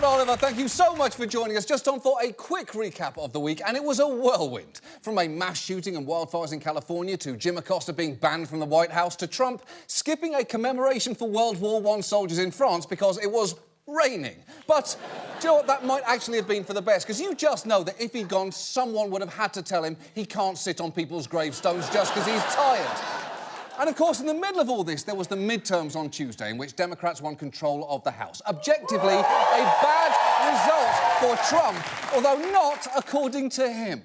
Oliver, thank you so much for joining us. Just on for a quick recap of the week, and it was a whirlwind. From a mass shooting and wildfires in California to Jim Acosta being banned from the White House to Trump skipping a commemoration for World War I soldiers in France because it was raining. But do you know what? That might actually have been for the best, because you just know that if he'd gone, someone would have had to tell him he can't sit on people's gravestones just because he's tired. And, of course, in the middle of all this, there was the midterms on Tuesday in which Democrats won control of the House. Objectively, a bad result for Trump, although not according to him.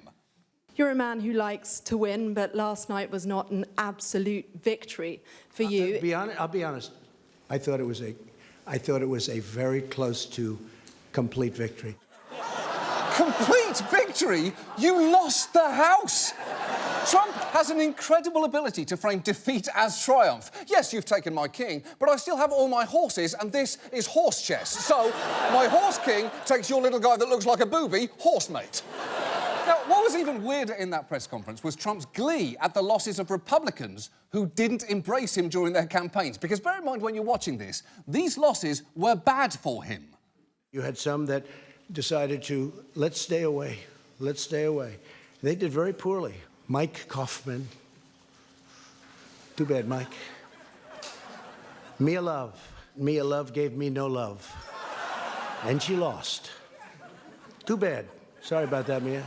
You're a man who likes to win, but last night was not an absolute victory for you. I'll be honest. I thought it was a very close to complete victory. Complete victory? You lost the House! Trump has an incredible ability to frame defeat as triumph. Yes, you've taken my king, but I still have all my horses, and this is horse chess. So, my horse king takes your little guy that looks like a booby, horsemate. Now, what was even weirder in that press conference was Trump's glee at the losses of Republicans who didn't embrace him during their campaigns. Because bear in mind when you're watching this, these losses were bad for him. You had some that decided to, let's stay away. They did very poorly. Mike Kaufman. Too bad, Mike. Mia Love. Mia Love gave me no love. And she lost. Too bad. Sorry about that, Mia.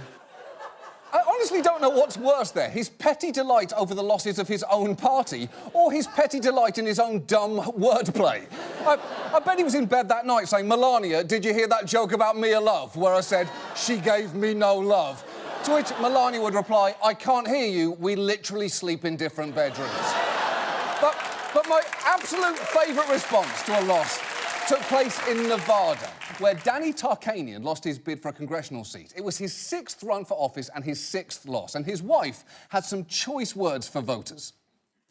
I honestly don't know what's worse there, his petty delight over the losses of his own party or his petty delight in his own dumb wordplay. I bet he was in bed that night saying, Melania, did you hear that joke about Mia Love, where I said, she gave me no love? To which Melania would reply, I can't hear you, we literally sleep in different bedrooms. But my absolute favourite response to a loss took place in Nevada, where Danny Tarkanian lost his bid for a congressional seat. It was his 6th run for office and his 6th loss, and his wife had some choice words for voters.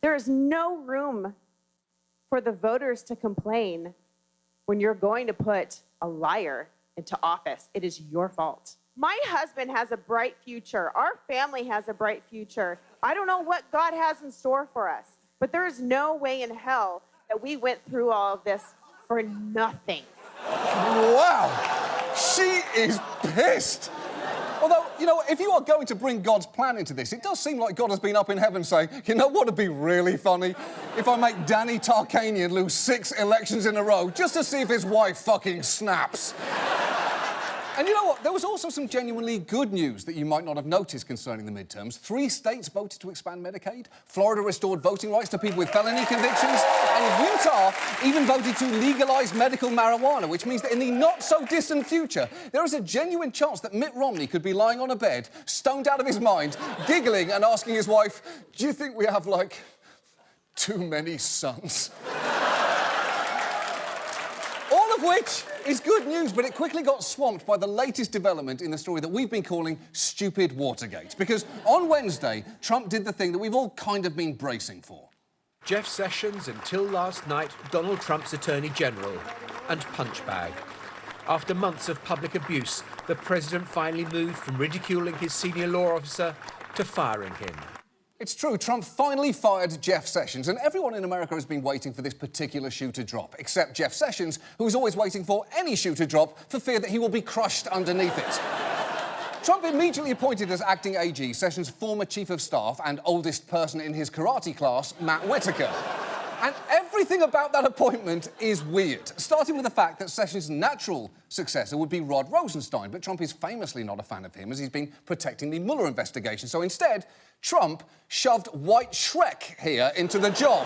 There is no room for the voters to complain when you're going to put a liar into office. It is your fault. My husband has a bright future. Our family has a bright future. I don't know what God has in store for us, but there is no way in hell that we went through all of this for nothing. Wow, she is pissed. Although, you know, if you are going to bring God's plan into this, it does seem like God has been up in heaven saying, you know what would be really funny? If I make Danny Tarkanian lose 6 elections in a row just to see if his wife fucking snaps. And you know what? There was also some genuinely good news that you might not have noticed concerning the midterms. 3 states voted to expand Medicaid, Florida restored voting rights to people with felony convictions, and Utah even voted to legalise medical marijuana, which means that in the not-so-distant future, there is a genuine chance that Mitt Romney could be lying on a bed, stoned out of his mind, giggling and asking his wife, do you think we have, like, too many sons? All of which is good news, but it quickly got swamped by the latest development in the story that we've been calling Stupid Watergate. Because on Wednesday, Trump did the thing that we've all kind of been bracing for. Jeff Sessions, until last night, Donald Trump's Attorney General, and punchbag. After months of public abuse, the president finally moved from ridiculing his senior law officer to firing him. It's true, Trump finally fired Jeff Sessions, and everyone in America has been waiting for this particular shoe to drop, except Jeff Sessions, who is always waiting for any shoe to drop for fear that he will be crushed underneath it. Trump immediately appointed as acting AG Sessions' former chief of staff and oldest person in his karate class, Matt Whitaker. And everything about that appointment is weird, starting with the fact that Sessions' natural successor would be Rod Rosenstein, but Trump is famously not a fan of him as he's been protecting the Mueller investigation. So instead, Trump shoved White Shrek here into the job.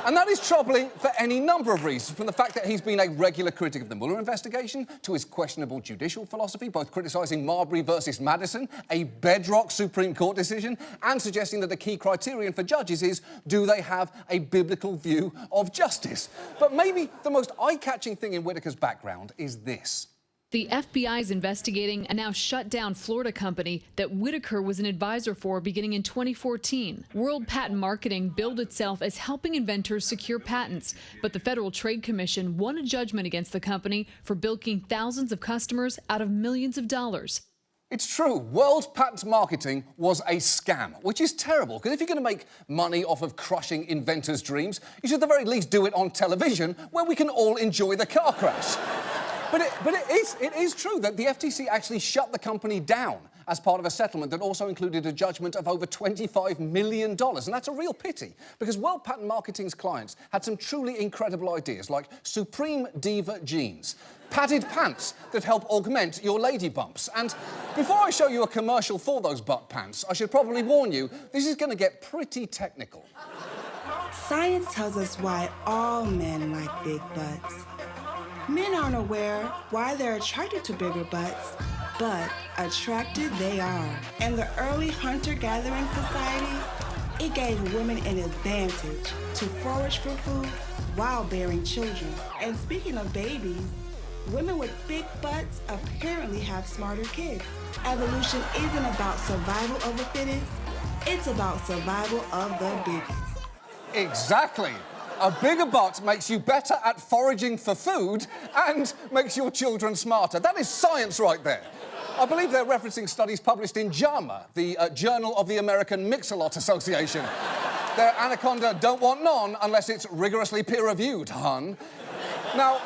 And that is troubling for any number of reasons, from the fact that he's been a regular critic of the Mueller investigation to his questionable judicial philosophy, both criticising Marbury versus Madison, a bedrock Supreme Court decision, and suggesting that the key criterion for judges is, do they have a biblical view of justice? But maybe the most eye-catching thing in Whitaker's background is this. The FBI is investigating a now shut-down Florida company that Whitaker was an advisor for beginning in 2014. World Patent Marketing billed itself as helping inventors secure patents, but the Federal Trade Commission won a judgment against the company for bilking thousands of customers out of millions of dollars. It's true, World Patent Marketing was a scam, which is terrible, because if you're going to make money off of crushing inventors' dreams, you should at the very least do it on television, where we can all enjoy the car crash. But it is true that the FTC actually shut the company down as part of a settlement that also included a judgment of over $25 million. And that's a real pity, because World Patent Marketing's clients had some truly incredible ideas, like Supreme Diva jeans, padded pants that help augment your lady bumps. And before I show you a commercial for those butt pants, I should probably warn you, this is going to get pretty technical. Science tells us why all men like big butts. Men aren't aware why they're attracted to bigger butts, but attracted they are. In the early hunter-gathering societies, it gave women an advantage to forage for food while bearing children. And speaking of babies, women with big butts apparently have smarter kids. Evolution isn't about survival of the fittest, it's about survival of the biggest. Exactly. A bigger butt makes you better at foraging for food and makes your children smarter. That is science right there. I believe they're referencing studies published in JAMA, the Journal of the American Mix-a-Lot Association. Their anaconda don't want none unless it's rigorously peer-reviewed, hun. Now,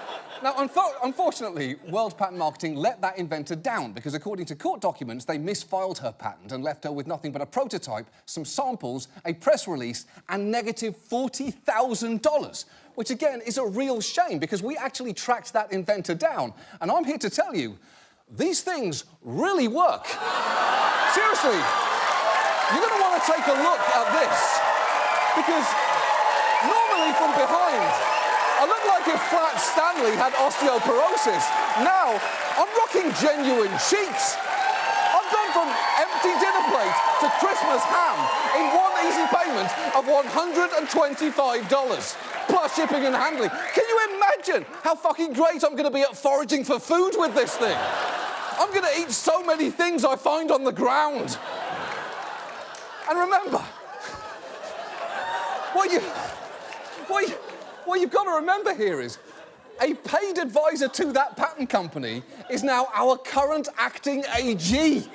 unfortunately, World Patent Marketing let that inventor down because, according to court documents, they misfiled her patent and left her with nothing but a prototype, some samples, a press release, and negative $40,000, which, again, is a real shame because we actually tracked that inventor down. And I'm here to tell you, these things really work. Seriously, you're going to want to take a look at this because normally from behind, I look like if Flat Stanley had osteoporosis. Now, I'm rocking genuine cheeks. I've gone from empty dinner plate to Christmas ham in one easy payment of $125, plus shipping and handling. Can you imagine how fucking great I'm going to be at foraging for food with this thing? I'm going to eat so many things I find on the ground. And remember, what you've got to remember here is a paid advisor to that patent company is now our current acting AG.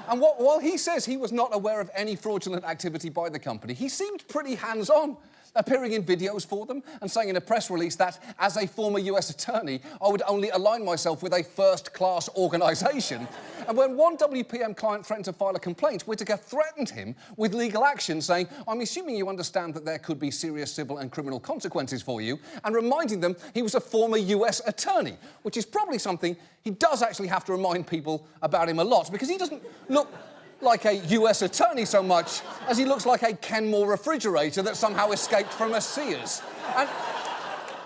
And while he says he was not aware of any fraudulent activity by the company, he seemed pretty hands-on, appearing in videos for them and saying in a press release that, as a former US attorney, I would only align myself with a first-class organisation. And when one WPM client threatened to file a complaint, Whittaker threatened him with legal action, saying, I'm assuming you understand that there could be serious civil and criminal consequences for you, and reminding them he was a former US attorney, which is probably something he does actually have to remind people about him a lot, because he doesn't look like a US attorney so much as he looks like a Kenmore refrigerator that somehow escaped from a Sears.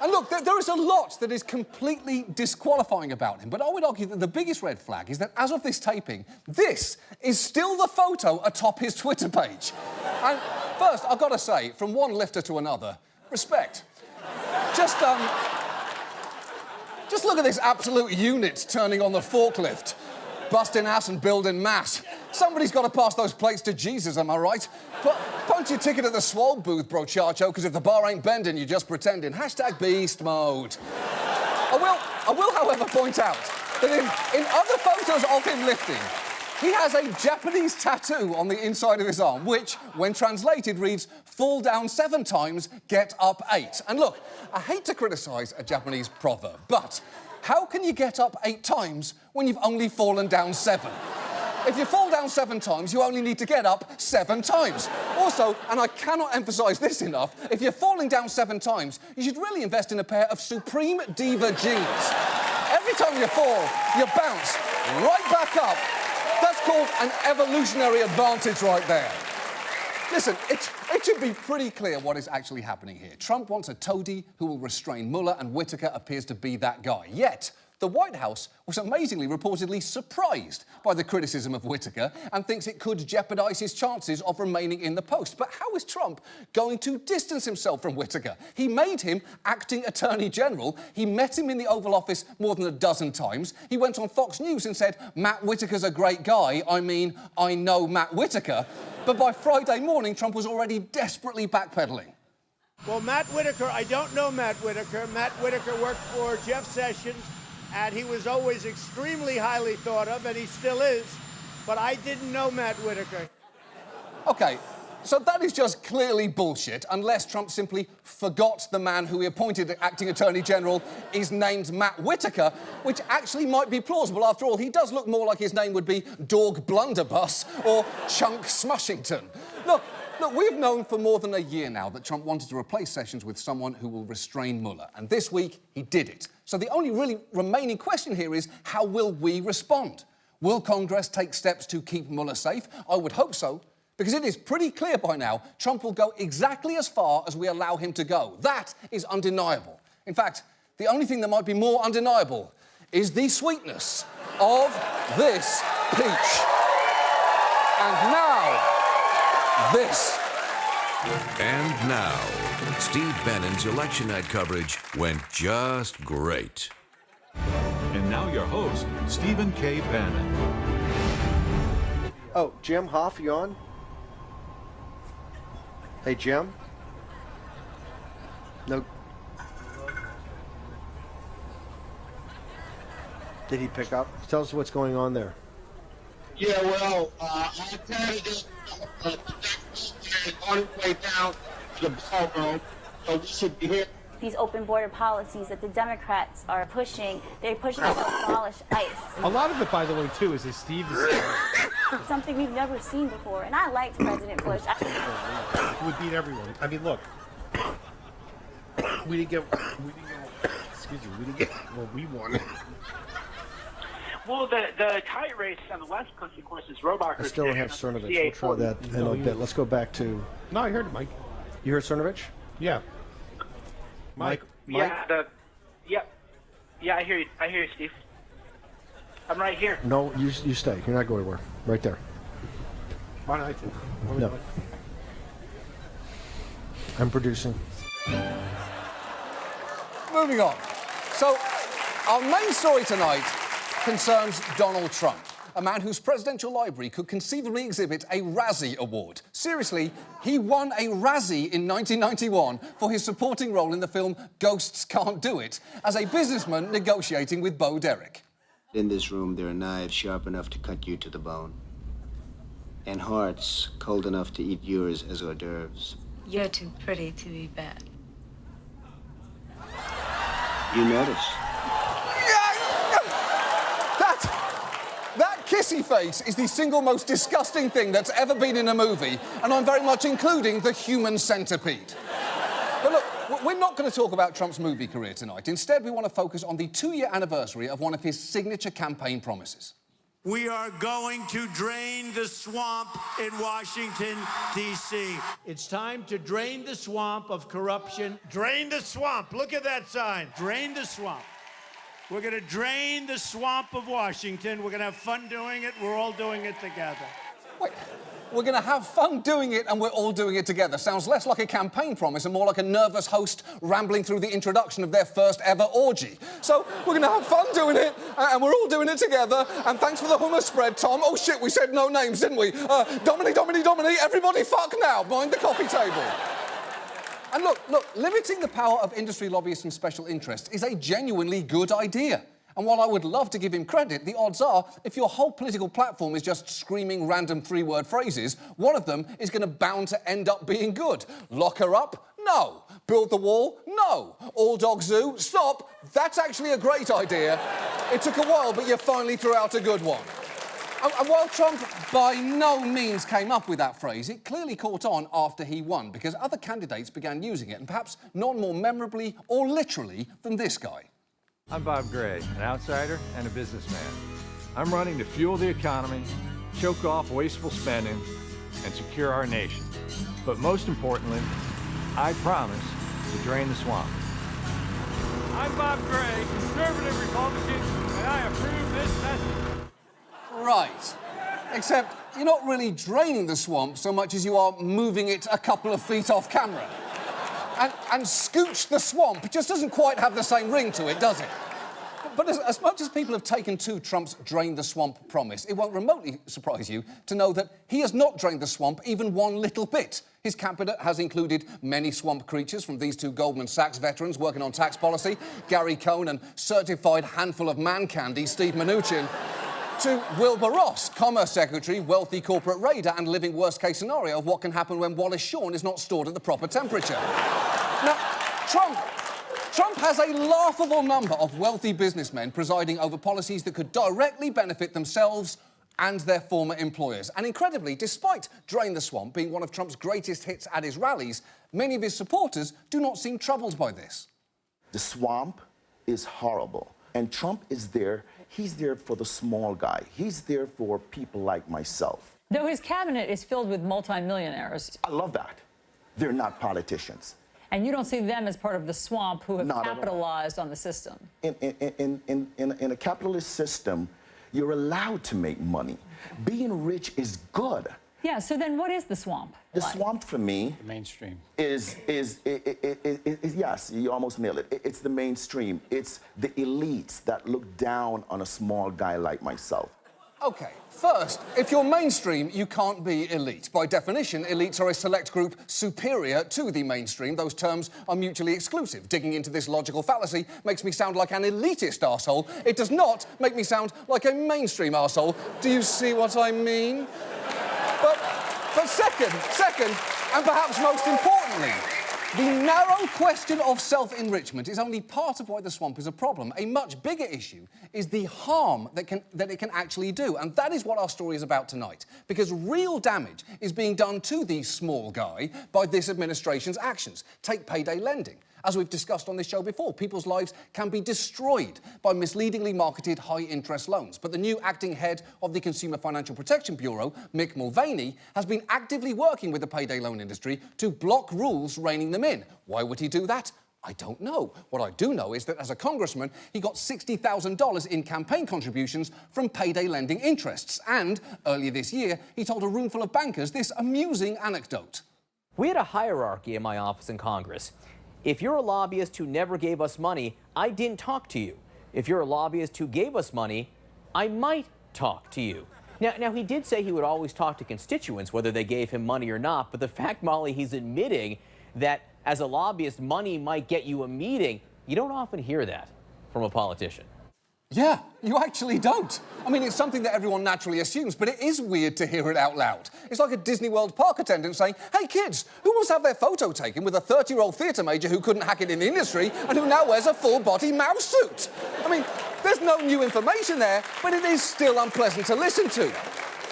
And look, there is a lot that is completely disqualifying about him, but I would argue that the biggest red flag is that as of this taping, this is still the photo atop his Twitter page. And first, I've got to say, from one lifter to another, respect. Just look at this absolute unit turning on the forklift. Busting ass and building mass. Somebody's got to pass those plates to Jesus, am I right? Punch your ticket at the swole booth, bro Chacho, because if the bar ain't bending, you're just pretending. Hashtag beast mode. I will, however, point out that in other photos of him lifting, he has a Japanese tattoo on the inside of his arm, which, when translated, reads, fall down 7 times, get up 8. And look, I hate to criticise a Japanese proverb, but how can you get up 8 times when you've only fallen down 7? If you fall down 7 times, you only need to get up 7 times. Also, and I cannot emphasise this enough, if you're falling down 7 times, you should really invest in a pair of Supreme Diva jeans. Every time you fall, you bounce right back up. That's called an evolutionary advantage right there. Listen, it should be pretty clear what is actually happening here. Trump wants a toady who will restrain Mueller, and Whittaker appears to be that guy. Yet, the White House was amazingly reportedly surprised by the criticism of Whittaker and thinks it could jeopardise his chances of remaining in the post. But how is Trump going to distance himself from Whittaker? He made him acting Attorney General. He met him in the Oval Office more than a dozen times. He went on Fox News and said, Matt Whittaker's a great guy. I mean, I know Matt Whittaker. But by Friday morning, Trump was already desperately backpedaling. Well, Matt Whittaker, I don't know Matt Whittaker. Matt Whittaker worked for Jeff Sessions, and he was always extremely highly thought of, and he still is. But I didn't know Matt Whittaker. OK, So that is just clearly bullshit, unless Trump simply forgot the man who he appointed acting Attorney General is named Matt Whitaker, which actually might be plausible. After all, he does look more like his name would be Dog Blunderbuss or Chunk Smushington. Look, we've known for more than a year now that Trump wanted to replace Sessions with someone who will restrain Mueller, and this week he did it. So the only really remaining question here is, how will we respond? Will Congress take steps to keep Mueller safe? I would hope so, because it is pretty clear by now Trump will go exactly as far as we allow him to go. That is undeniable. In fact, the only thing that might be more undeniable is the sweetness of this peach. And now, this. And now, Steve Bannon's election night coverage went just great. And now your host, Stephen K. Bannon. Oh, Jim Hoff, you on? Hey, Jim? No. Did he pick up? Tell us what's going on there. Yeah, well, our candidate is on his way down to the ballroom, so we should be here. These open border policies that the Democrats are pushing, they're pushing to abolish ICE. A lot of it, by the way, too, is that Steve is something we've never seen before. And I liked President Bush. He would beat everyone. I mean, look, we didn't get what we wanted. Well, the tight race on the West Coast, of course, is Robacher. I still don't have Cernovich. We'll try that in a bit. Let's go back to... No, I heard it, Mike. You heard Cernovich? Yeah. Mike? Yeah, yeah, I hear you. I hear you, Steve. I'm right here. No, you stay. You're not going anywhere. Right there. Why not? No. I'm producing. Moving on. So, our main story tonight concerns Donald Trump, a man whose presidential library could conceivably exhibit a Razzie Award. Seriously, he won a Razzie in 1991 for his supporting role in the film Ghosts Can't Do It, as a businessman negotiating with Bo Derek. In this room, there are knives sharp enough to cut you to the bone, and hearts cold enough to eat yours as hors d'oeuvres. You're too pretty to be bad. You notice? That kissy face is the single most disgusting thing that's ever been in a movie, and I'm very much including the human centipede. But look, we're not going to talk about Trump's movie career tonight. Instead, we want to focus on the 2-year anniversary of one of his signature campaign promises. We are going to drain the swamp in Washington, D.C. It's time to drain the swamp of corruption. Drain the swamp. Look at that sign. Drain the swamp. We're going to drain the swamp of Washington. We're going to have fun doing it. We're all doing it together. Wait, we're going to have fun doing it and we're all doing it together. Sounds less like a campaign promise and more like a nervous host rambling through the introduction of their first ever orgy. So we're going to have fun doing it and we're all doing it together. And thanks for the hummus spread, Tom. Oh, shit, we said no names, didn't we? Domini, everybody fuck now. Mind the coffee table. And look, limiting the power of industry lobbyists and special interests is a genuinely good idea. And while I would love to give him credit, the odds are, if your whole political platform is just screaming random 3-word phrases, one of them is going to bound to end up being good. Lock her up? No. Build the wall? No. All dog zoo? Stop. That's actually a great idea. It took a while, but you finally threw out a good one. And while Trump by no means came up with that phrase, it clearly caught on after he won, because other candidates began using it, and perhaps none more memorably or literally than this guy. I'm Bob Gray, an outsider and a businessman. I'm running to fuel the economy, choke off wasteful spending, and secure our nation. But most importantly, I promise to drain the swamp. I'm Bob Gray, conservative Republican, and I approve this message. Right. Except you're not really draining the swamp so much as you are moving it a couple of feet off camera. And scooch the swamp just doesn't quite have the same ring to it, does it? But as much as people have taken to Trump's drain the swamp promise, it won't remotely surprise you to know that he has not drained the swamp even one little bit. His cabinet has included many swamp creatures from these two Goldman Sachs veterans working on tax policy, Gary Cohn and certified handful of man candy, Steve Mnuchin. to Wilbur Ross, Commerce Secretary, wealthy corporate raider, and living worst-case scenario of what can happen when Wallace Shawn is not stored at the proper temperature. Now, Trump has a laughable number of wealthy businessmen presiding over policies that could directly benefit themselves and their former employers. And incredibly, despite Drain the Swamp being one of Trump's greatest hits at his rallies, many of his supporters do not seem troubled by this. The swamp is horrible. And Trump is there. He's there for the small guy. He's there for people like myself. Though his cabinet is filled with multimillionaires. I love that. They're not politicians. And you don't see them as part of the swamp who have Not at all. capitalized on the system. In a capitalist system, you're allowed to make money. Being rich is good. Yeah, so then what is the swamp? The swamp for me Mainstream. is yes, you almost nailed it. It's the mainstream. It's the elites that look down on a small guy like myself. OK, first, if you're mainstream, you can't be elite. By definition, elites are a select group superior to the mainstream. Those terms are mutually exclusive. Digging into this logical fallacy makes me sound like an elitist arsehole. It does not make me sound like a mainstream arsehole. Do you see what I mean? But second, and perhaps most importantly, the narrow question of self-enrichment is only part of why the swamp is a problem. A much bigger issue is the harm that it can actually do. And that is what our story is about tonight. Because real damage is being done to the small guy by this administration's actions. Take payday lending. As we've discussed on this show before, people's lives can be destroyed by misleadingly marketed high-interest loans. But the new acting head of the Consumer Financial Protection Bureau, Mick Mulvaney, has been actively working with the payday loan industry to block rules reining them in. Why would he do that? I don't know. What I do know is that as a congressman, he got $60,000 in campaign contributions from payday lending interests. And earlier this year, he told a room full of bankers this amusing anecdote. We had a hierarchy in my office in Congress. If you're a lobbyist who never gave us money, I didn't talk to you. If you're a lobbyist who gave us money, I might talk to you. Now, he did say he would always talk to constituents, whether they gave him money or not, but the fact, Molly, he's admitting that as a lobbyist, money might get you a meeting, you don't often hear that from a politician. Yeah, you actually don't. I mean, it's something that everyone naturally assumes, but it is weird to hear it out loud. It's like a Disney World park attendant saying, hey, kids, who wants to have their photo taken with a 30-year-old theatre major who couldn't hack it in the industry and who now wears a full-body mouse suit? I mean, there's no new information there, but it is still unpleasant to listen to.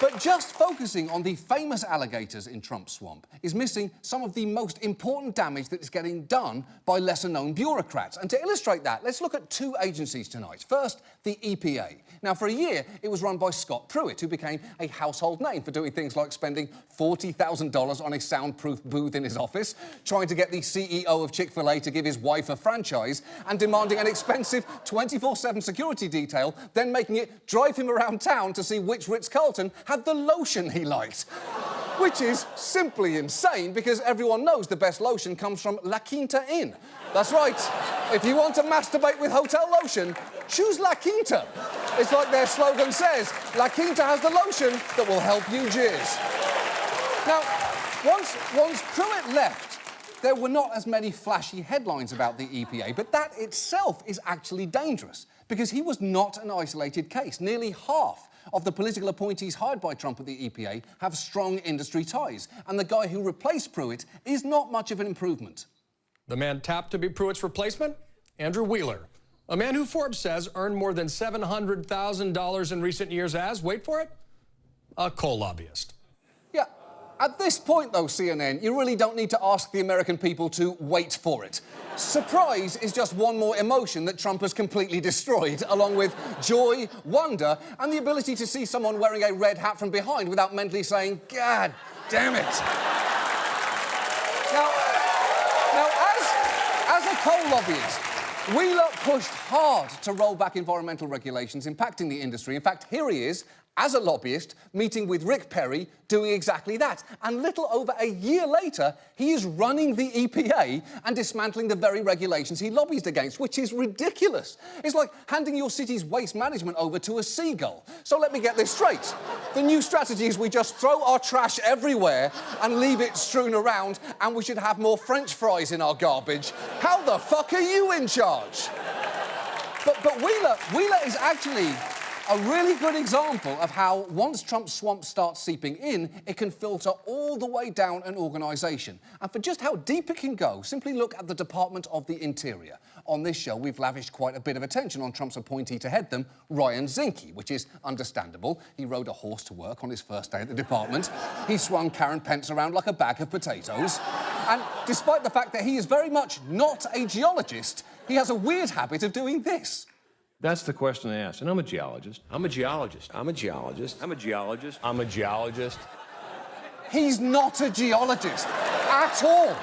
But just focusing on the famous alligators in Trump's swamp is missing some of the most important damage that is getting done by lesser-known bureaucrats. And to illustrate that, let's look at two agencies tonight. First, the EPA. Now, for a year, it was run by Scott Pruitt, who became a household name for doing things like spending $40,000 on a soundproof booth in his office, trying to get the CEO of Chick-fil-A to give his wife a franchise, and demanding an expensive 24/7 security detail, then making it drive him around town to see which Ritz-Carlton had the lotion he liked. Which is simply insane, because everyone knows the best lotion comes from La Quinta Inn. That's right. If you want to masturbate with hotel lotion, choose La Quinta. It's like their slogan says, La Quinta has the lotion that will help you jizz. Now, once Pruitt left, there were not as many flashy headlines about the EPA, but that itself is actually dangerous, because he was not an isolated case. Nearly half of the political appointees hired by Trump at the EPA have strong industry ties, and the guy who replaced Pruitt is not much of an improvement. The man tapped to be Pruitt's replacement? Andrew Wheeler, a man who Forbes says earned more than $700,000 in recent years as, wait for it, a coal lobbyist. Yeah, at this point, though, CNN, you really don't need to ask the American people to wait for it. Surprise is just one more emotion that Trump has completely destroyed, along with joy, wonder, and the ability to see someone wearing a red hat from behind without mentally saying, God damn it. Now, as a coal lobbyist, Wheeler pushed hard to roll back environmental regulations impacting the industry. In fact, here he is, as a lobbyist, meeting with Rick Perry, doing exactly that. And little over a year later, he is running the EPA and dismantling the very regulations he lobbied against, which is ridiculous. It's like handing your city's waste management over to a seagull. So let me get this straight. The new strategy is we just throw our trash everywhere and leave it strewn around, and we should have more French fries in our garbage. How the fuck are you in charge? But Wheeler is actually A really good example of how once Trump's swamp starts seeping in, it can filter all the way down an organisation. And for just how deep it can go, simply look at the Department of the Interior. On this show, we've lavished quite a bit of attention on Trump's appointee to head them, Ryan Zinke, which is understandable. He rode a horse to work on his first day at the department. He swung Karen Pence around like a bag of potatoes. And despite the fact that he is very much not a geologist, he has a weird habit of doing this. That's the question I asked. And I'm a geologist. I'm a geologist. I'm a geologist. I'm a geologist. I'm a geologist. He's not a geologist at all.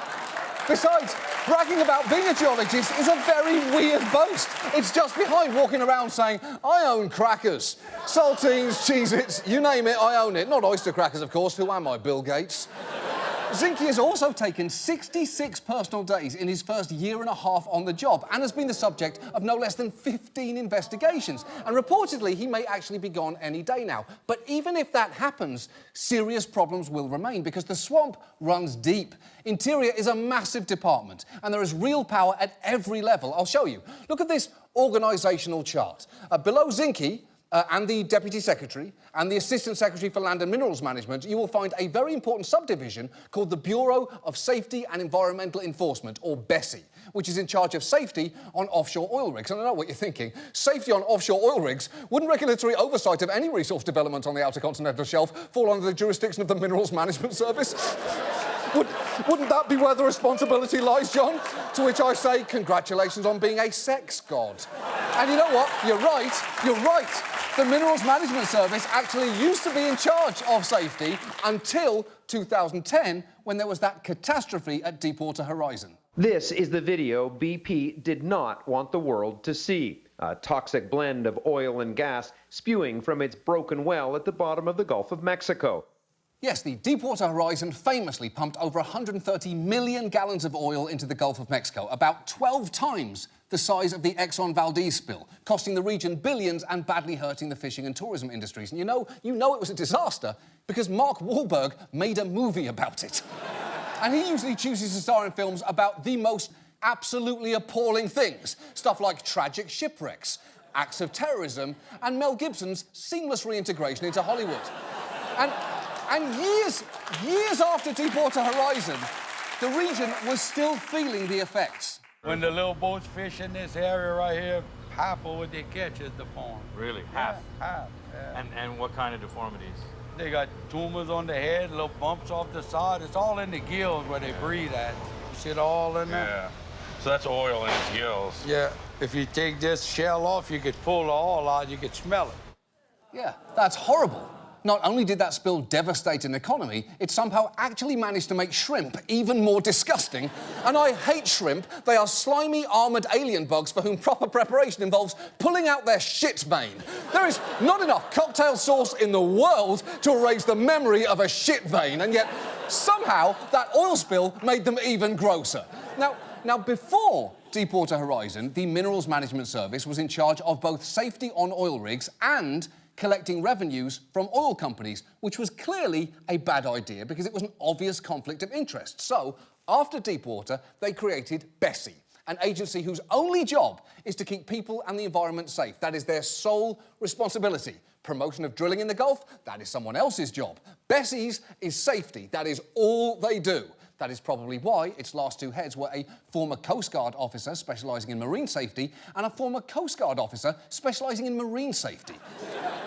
Besides, bragging about being a geologist is a very weird boast. It's just behind walking around saying, I own crackers. Saltines, Cheez-Its, you name it, I own it. Not oyster crackers, of course. Who am I, Bill Gates? Zinke has also taken 66 personal days in his first year and a half on the job and has been the subject of no less than 15 investigations. And reportedly, he may actually be gone any day now. But even if that happens, serious problems will remain because the swamp runs deep. Interior is a massive department and there is real power at every level. I'll show you. Look at this organisational chart. Below Zinke, and the Deputy Secretary and the Assistant Secretary for Land and Minerals Management, you will find a very important subdivision called the Bureau of Safety and Environmental Enforcement, or BESI, which is in charge of safety on offshore oil rigs. And I know what you're thinking. Safety on offshore oil rigs? Wouldn't regulatory oversight of any resource development on the outer continental shelf fall under the jurisdiction of the Minerals Management Service? Wouldn't that be where the responsibility lies, John? To which I say, congratulations on being a sex god. And you know what? You're right. You're right. The Minerals Management Service actually used to be in charge of safety until 2010, when there was that catastrophe at Deepwater Horizon. This is the video BP did not want the world to see. A toxic blend of oil and gas spewing from its broken well at the bottom of the Gulf of Mexico. Yes, the Deepwater Horizon famously pumped over 130 million gallons of oil into the Gulf of Mexico, about 12 times the size of the Exxon Valdez spill, costing the region billions and badly hurting the fishing and tourism industries. And you know it was a disaster because Mark Wahlberg made a movie about it. And he usually chooses to star in films about the most absolutely appalling things. Stuff like tragic shipwrecks, acts of terrorism, and Mel Gibson's seamless reintegration into Hollywood. And years after Deepwater Horizon, the region was still feeling the effects. When the little boats fish in this area right here, half of what they catch is deformed. Really? Half? Half, yeah. And what kind of deformities? They got tumors on the head, little bumps off the side. It's all in the gills where they breathe at. Shit all in there. Yeah. So that's oil in its gills. Yeah. If you take this shell off, you could pull the oil out, you could smell it. Yeah, that's horrible. Not only did that spill devastate an economy, it somehow actually managed to make shrimp even more disgusting. And I hate shrimp. They are slimy, armoured alien bugs for whom proper preparation involves pulling out their shit vein. There is not enough cocktail sauce in the world to erase the memory of a shit vein, and yet somehow that oil spill made them even grosser. Now, before Deepwater Horizon, the Minerals Management Service was in charge of both safety on oil rigs and collecting revenues from oil companies, which was clearly a bad idea because it was an obvious conflict of interest. So, after Deepwater, they created BESI, an agency whose only job is to keep people and the environment safe. That is their sole responsibility. Promotion of drilling in the Gulf, that is someone else's job. BESI's is safety. That is all they do. That is probably why its last two heads were a former Coast Guard officer specialising in marine safety and a former Coast Guard officer specialising in marine safety.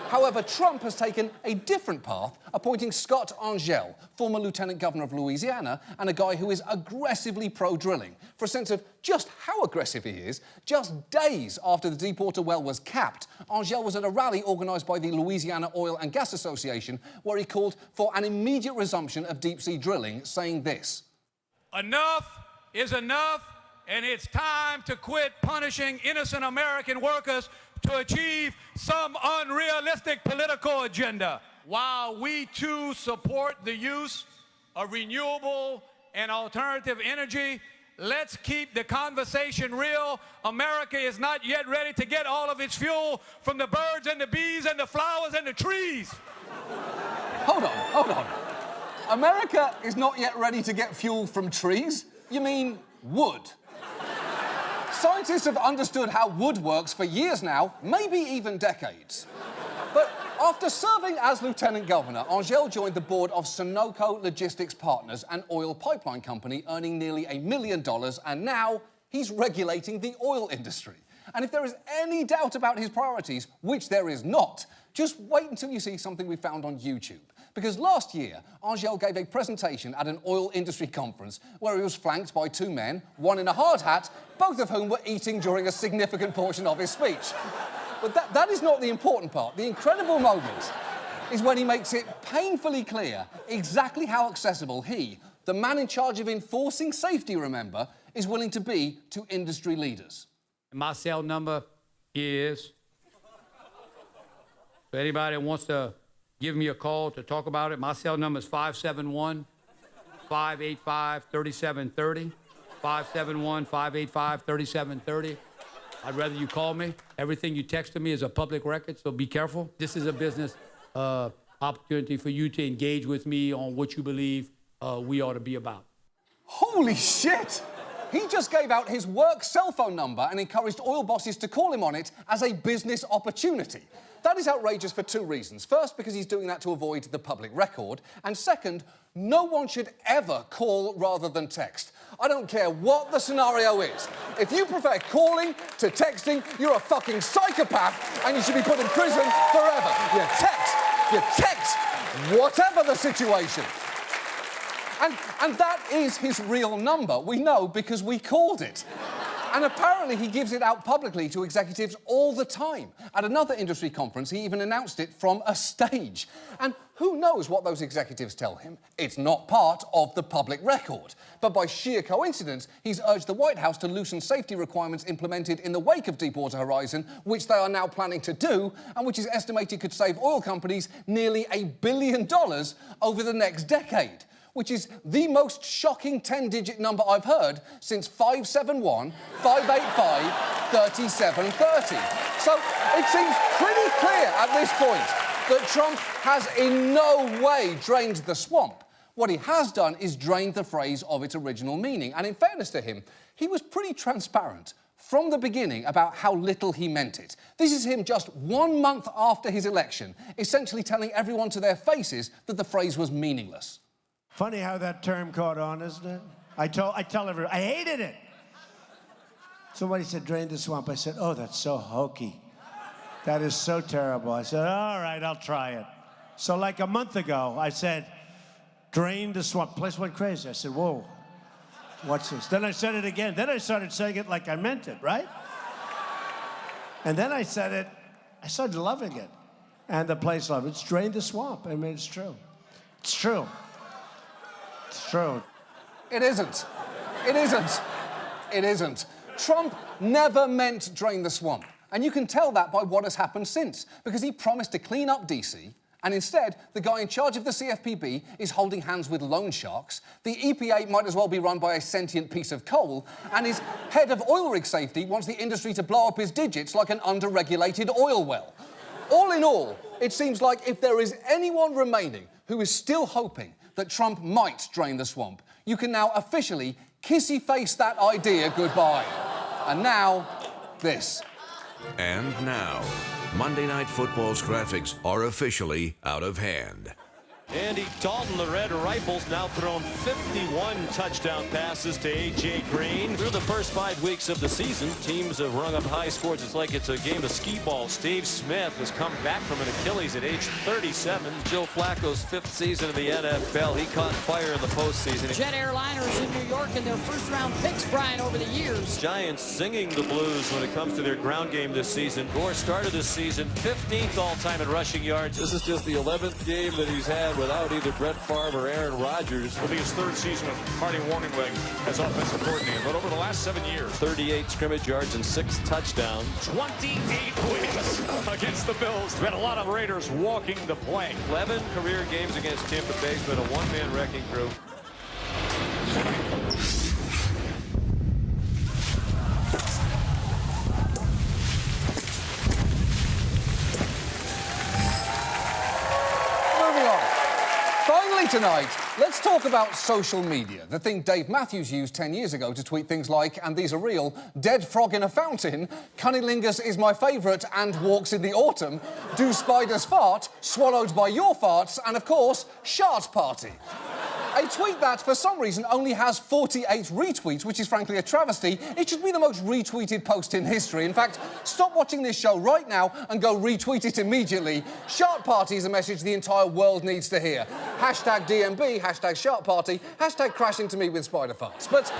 However, Trump has taken a different path, appointing Scott Angel, former Lieutenant Governor of Louisiana, and a guy who is aggressively pro-drilling. For a sense of just how aggressive he is, just days after the Deepwater well was capped, Angel was at a rally organised by the Louisiana Oil and Gas Association where he called for an immediate resumption of deep-sea drilling, saying this: Enough is enough, and it's time to quit punishing innocent American workers to achieve some unrealistic political agenda. While we too support the use of renewable and alternative energy, let's keep the conversation real. America is not yet ready to get all of its fuel from the birds and the bees and the flowers and the trees. Hold on. America is not yet ready to get fuel from trees? You mean wood? Scientists have understood how wood works for years now, maybe even decades. After serving as Lieutenant Governor, Angel joined the board of Sunoco Logistics Partners, an oil pipeline company earning nearly $1 million, and now he's regulating the oil industry. And if there is any doubt about his priorities, which there is not, just wait until you see something we found on YouTube. Because last year, Angel gave a presentation at an oil industry conference where he was flanked by two men, one in a hard hat, both of whom were eating during a significant portion of his speech. But that is not the important part. The incredible moment is when he makes it painfully clear exactly how accessible he, the man in charge of enforcing safety, remember, is willing to be to industry leaders. My cell number is, if anybody wants to give me a call to talk about it, my cell number is 571-585-3730, 571-585-3730. I'd rather you call me. Everything you text to me is a public record, so be careful. This is a business opportunity for you to engage with me on what you believe we ought to be about. Holy shit! He just gave out his work cell phone number and encouraged oil bosses to call him on it as a business opportunity. That is outrageous for two reasons. First, because he's doing that to avoid the public record. And second, no one should ever call rather than text. I don't care what the scenario is. If you prefer calling to texting, you're a fucking psychopath and you should be put in prison forever. You text, whatever the situation. And that is his real number. We know because we called it. And apparently he gives it out publicly to executives all the time. At another industry conference, he even announced it from a stage. And who knows what those executives tell him? It's not part of the public record. But by sheer coincidence, he's urged the White House to loosen safety requirements implemented in the wake of Deepwater Horizon, which they are now planning to do, and which is estimated could save oil companies nearly $1 billion over the next decade. Which is the most shocking 10-digit number I've heard since 571-585-3730. So it seems pretty clear at this point that Trump has in no way drained the swamp. What he has done is drained the phrase of its original meaning. And in fairness to him, he was pretty transparent from the beginning about how little he meant it. This is him just 1 month after his election, essentially telling everyone to their faces that the phrase was meaningless. Funny how that term caught on, isn't it? I tell everyone, I hated it. Somebody said, drain the swamp. I said, oh, that's so hokey. That is so terrible. I said, all right, I'll try it. So like a month ago, I said, drain the swamp. The place went crazy. I said, whoa, what's this? Then I said it again. Then I started saying it like I meant it, right? And then I said it, I started loving it. And the place loved it. It's drain the swamp. I mean, it's true. It's true. It's true. It isn't. It isn't. It isn't. Trump never meant drain the swamp. And you can tell that by what has happened since, because he promised to clean up DC, and instead, the guy in charge of the CFPB is holding hands with loan sharks, the EPA might as well be run by a sentient piece of coal, and his head of oil rig safety wants the industry to blow up his digits like an under-regulated oil well. All in all, it seems like if there is anyone remaining who is still hoping that Trump might drain the swamp, you can now officially kissy-face that idea goodbye. And now, this. And now, Monday Night Football's graphics are officially out of hand. Andy Dalton, the Red Rifles, now thrown 51 touchdown passes to A.J. Green. Through the first 5 weeks of the season, teams have rung up high scores. It's like it's a game of skee ball. Steve Smith has come back from an Achilles at age 37. Joe Flacco's 5th season in the NFL. He caught fire in the postseason. Jet airliners in New York and their first-round picks, Brian, over the years. Giants singing the blues when it comes to their ground game this season. Gore started this season 15th all-time in rushing yards. This is just the 11th game that he's had without either Brett Favre or Aaron Rodgers. It'll be his 3rd season with Marty Warningweg as offensive coordinator, but over the last 7 years. 38 scrimmage yards and 6 touchdowns. 28 wins against the Bills. We had a lot of Raiders walking the plank. 11 career games against Tampa Bay. It's been a one-man wrecking crew. tonight, let's talk about social media, the thing Dave Matthews used 10 years ago to tweet things like, and these are real, dead frog in a fountain, cunnilingus is my favourite and walks in the autumn, do spiders fart, swallowed by your farts, and of course, shart party. A tweet that, for some reason, only has 48 retweets, which is frankly a travesty. It should be the most retweeted post in history. In fact, stop watching this show right now and go retweet it immediately. Shart Party is a message the entire world needs to hear. Hashtag DMB, hashtag Shart Party, hashtag crash into me with spider farts. But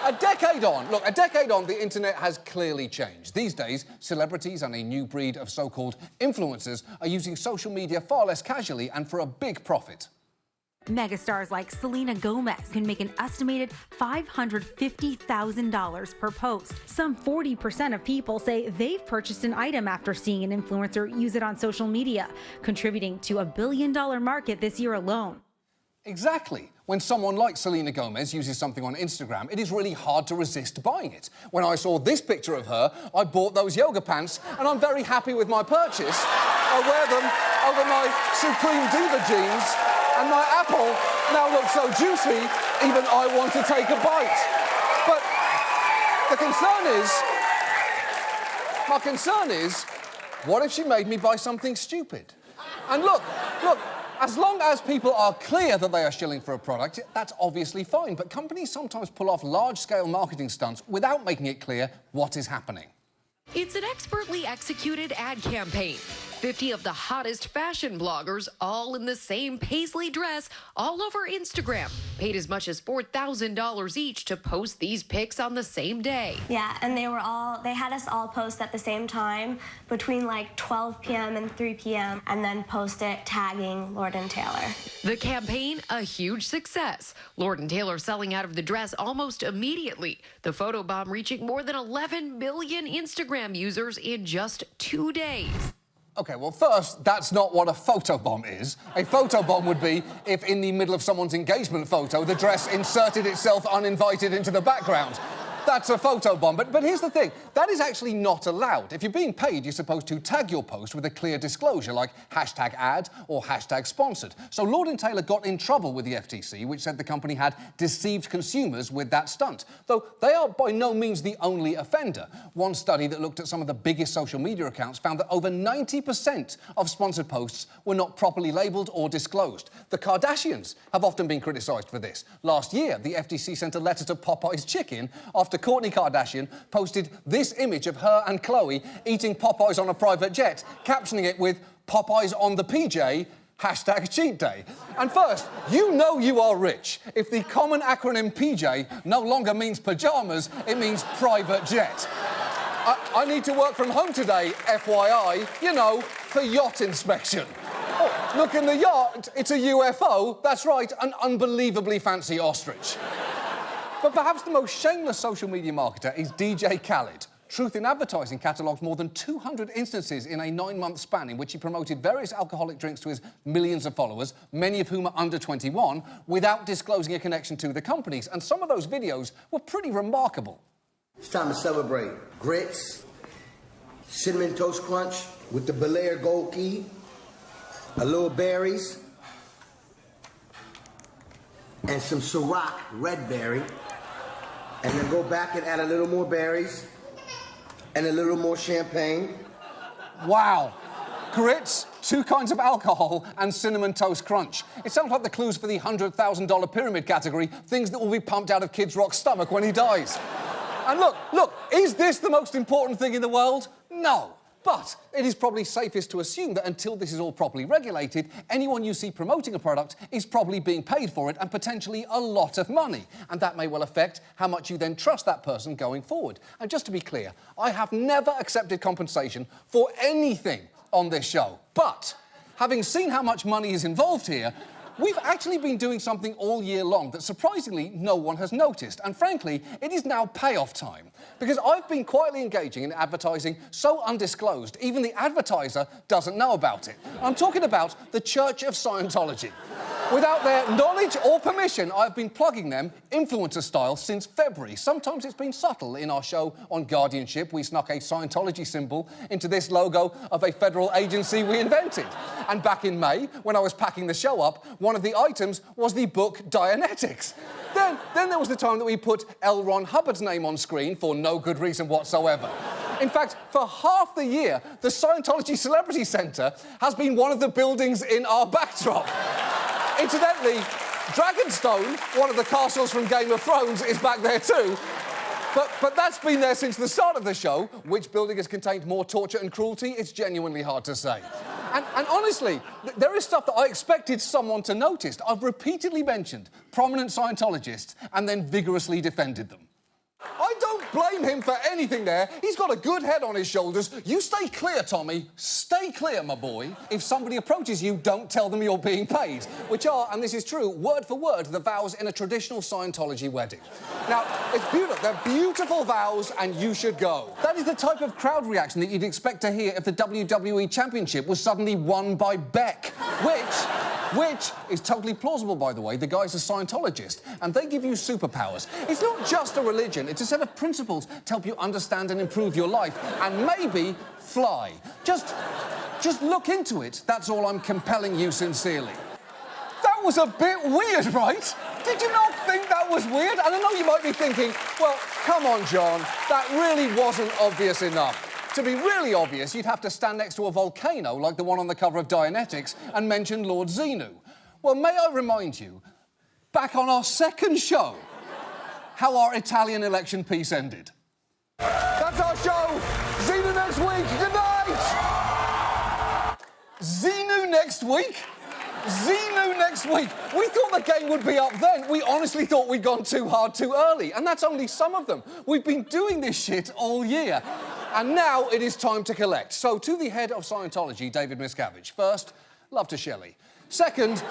a decade on, the internet has clearly changed. These days, celebrities and a new breed of so-called influencers are using social media far less casually and for a big profit. Megastars like Selena Gomez can make an estimated $550,000 per post. Some 40% of people say they've purchased an item after seeing an influencer use it on social media, contributing to a $1 billion market this year alone. Exactly. When someone like Selena Gomez uses something on Instagram, it is really hard to resist buying it. When I saw this picture of her, I bought those yoga pants, and I'm very happy with my purchase. I wear them over my Supreme Diva jeans, and my apple now looks so juicy, even I want to take a bite. But my concern is, what if she made me buy something stupid? And look, as long as people are clear that they are shilling for a product, that's obviously fine. But companies sometimes pull off large-scale marketing stunts without making it clear what is happening. It's an expertly executed ad campaign. 50 of the hottest fashion bloggers, all in the same paisley dress, all over Instagram, paid as much as $4,000 each to post these pics on the same day. Yeah, and they had us all post at the same time between like 12 p.m. and 3 p.m. and then post it tagging Lord & Taylor. The campaign, a huge success. Lord & Taylor selling out of the dress almost immediately. The photobomb reaching more than 11 million Instagram users in just 2 days. OK, well, first, that's not what a photobomb is. A photobomb would be if, in the middle of someone's engagement photo, the dress inserted itself uninvited into the background. That's a photobomb. But here's the thing. That is actually not allowed. If you're being paid, you're supposed to tag your post with a clear disclosure, like hashtag ad or hashtag sponsored. So Lord & Taylor got in trouble with the FTC, which said the company had deceived consumers with that stunt. Though they are by no means the only offender. One study that looked at some of the biggest social media accounts found that over 90% of sponsored posts were not properly labelled or disclosed. The Kardashians have often been criticised for this. Last year, the FTC sent a letter to Popeye's Chicken after Kourtney Kardashian posted this image of her and Khloe eating Popeyes on a private jet, captioning it with Popeyes on the PJ, hashtag cheat day. And first, you know you are rich if the common acronym PJ no longer means pyjamas, it means private jet. I need to work from home today, FYI, you know, for yacht inspection. Oh, look, in the yacht, it's a UFO. That's right, an unbelievably fancy ostrich. But perhaps the most shameless social media marketer is DJ Khaled. Truth in Advertising catalogues more than 200 instances in a 9-month span in which he promoted various alcoholic drinks to his millions of followers, many of whom are under 21, without disclosing a connection to the companies. And some of those videos were pretty remarkable. It's time to celebrate. Grits, Cinnamon Toast Crunch with the Bel Air Gold Key, a little berries, and some Ciroc red berry. And then go back and add a little more berries and a little more champagne. Wow. Grits, 2 kinds of alcohol, and Cinnamon Toast Crunch. It sounds like the clues for the $100,000 pyramid category, things that will be pumped out of Kid Rock's stomach when he dies. And look, is this the most important thing in the world? No. But it is probably safest to assume that until this is all properly regulated, anyone you see promoting a product is probably being paid for it and potentially a lot of money. And that may well affect how much you then trust that person going forward. And just to be clear, I have never accepted compensation for anything on this show. But having seen how much money is involved here, we've actually been doing something all year long that surprisingly no one has noticed. And frankly, it is now payoff time. Because I've been quietly engaging in advertising so undisclosed, even the advertiser doesn't know about it. I'm talking about the Church of Scientology. Without their knowledge or permission, I've been plugging them influencer style since February. Sometimes it's been subtle. In our show on guardianship, we snuck a Scientology symbol into this logo of a federal agency we invented. And back in May, when I was packing the show up, one of the items was the book Dianetics. Then there was the time that we put L. Ron Hubbard's name on screen for no good reason whatsoever. In fact, for half the year, the Scientology Celebrity Centre has been one of the buildings in our backdrop. Incidentally, Dragonstone, one of the castles from Game of Thrones, is back there too. But that's been there since the start of the show. Which building has contained more torture and cruelty? It's genuinely hard to say. And honestly, there is stuff that I expected someone to notice. I've repeatedly mentioned prominent Scientologists and then vigorously defended them. I don't blame him for anything there. He's got a good head on his shoulders. You stay clear, Tommy. Stay clear, my boy. If somebody approaches you, don't tell them you're being paid. Which are, and this is true, word for word, the vows in a traditional Scientology wedding. Now, it's beautiful. They're beautiful vows, and you should go. That is the type of crowd reaction that you'd expect to hear if the WWE Championship was suddenly won by Beck. Which is totally plausible, by the way. The guy's a Scientologist, and they give you superpowers. It's not just a religion, it's a set of principles to help you understand and improve your life, and maybe fly. Just look into it. That's all I'm compelling you sincerely. That was a bit weird, right? Did you not think that was weird? And I know you might be thinking, well, come on, John, that really wasn't obvious enough. To be really obvious, you'd have to stand next to a volcano like the one on the cover of Dianetics and mention Lord Xenu. Well, may I remind you, back on our second show, how our Italian election piece ended. That's our show. Xenu next week. Good night. Xenu next week? Xenu next week. We thought the game would be up then. We honestly thought we'd gone too hard too early. And that's only some of them. We've been doing this shit all year. And now it is time to collect. So, to the head of Scientology, David Miscavige. First, love to Shelley. Second,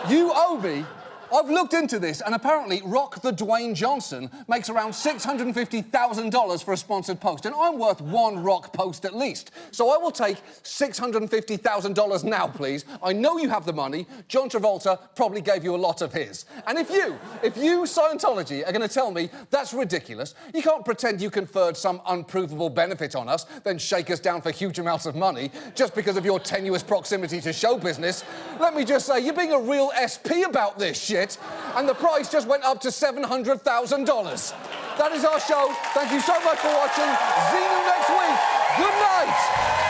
you owe me. I've looked into this, and apparently Rock the Dwayne Johnson makes around $650,000 for a sponsored post, and I'm worth one Rock post at least. So I will take $650,000 now, please. I know you have the money. John Travolta probably gave you a lot of his. And if you, Scientology, are going to tell me that's ridiculous, you can't pretend you conferred some unprovable benefit on us, then shake us down for huge amounts of money just because of your tenuous proximity to show business. Let me just say, you're being a real SP about this shit. And the price just went up to $700,000. That is our show. Thank you so much for watching. See you next week. Good night.